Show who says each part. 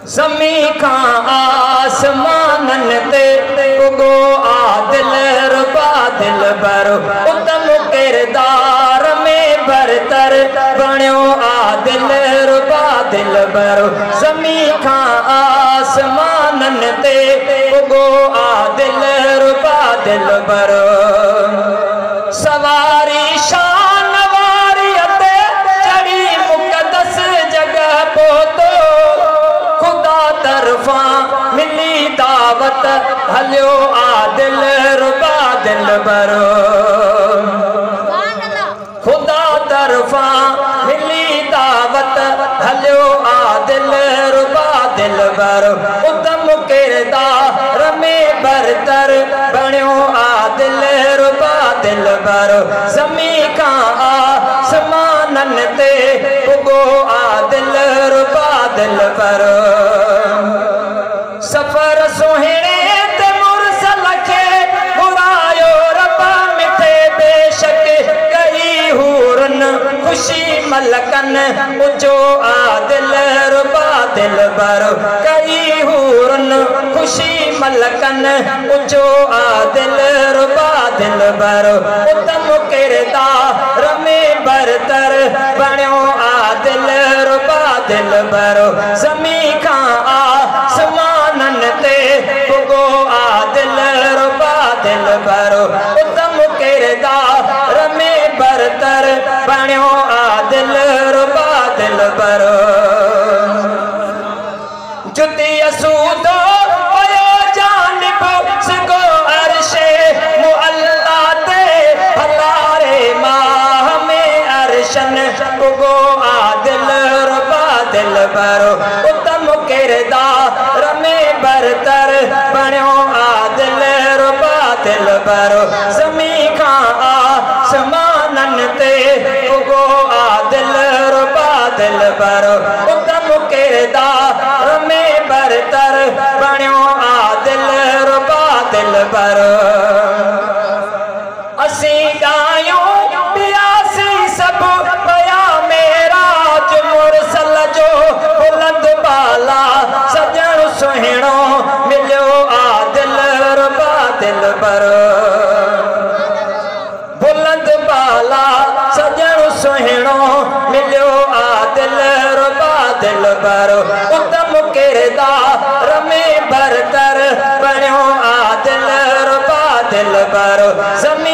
Speaker 1: ज़मी खां आसमानन ते उगो आदिल रुबा दिल बरो उतम किरदार में बरतर बणियो आदिल रुबा दिल बरो ज़मी खां आसमानन ते उगो आदिल रुबा दिल बरो सवारी शान वारी अते चढ़ी मुक़दस जगह पहुतो खुदा तरफा मिली दावत हलियो आदिल रुबा दिल बरो खुदा तरफा मिली दावत हलियो आदिल रुबा दिल बरो उतम किरदार में बरतर बणियो आदिल रुबा दिल बरो ज़मी खां आसमानन ते उगो आदिल रुबा दिल बरो सफ़र सुहिणे ते मुरसल खे घुरायो रब मिठे बेशक कई हूरन खुशी मलकन उजो आदिल रुबा दिल बरो कई हूरन खुशी मलकन उजो आदिल रुबा दिल बरो उतम किरदार में बरतर बणियो आदिल रुबा दिल बरो ज़मी खां आसमानन ते उगो आदिल रुबा दिल बरो उतम किरदार में बरतर बणियो आदिल रुबा दिल बरो जुदी असूदो पयो जानिब सिगो अर्शे मुअल्ला ते हलारे माह में अर्शन उगो आदिल रुबा दिल बरो उतम किरदार में बरतर बणियो आदिल रुबा दिल बरो ज़मी खां आसमानन ते उगो आदिल रुबा दिल बरो उतम किरदार में बरतर बणियो आदिल रुबा दिल बरो असी गायूं पियासी सब पया मेराज मुरसल जो बुलंद बाला सजण सुहिणो मिलियो आदिल रुबा दिल बरो बुलंद बाला सजण सुहिणो मिलियो आदिल रुबा दिल बरो उतम किरदार में बरतर बणियो आदिल रुबा दिल बरो ज़मी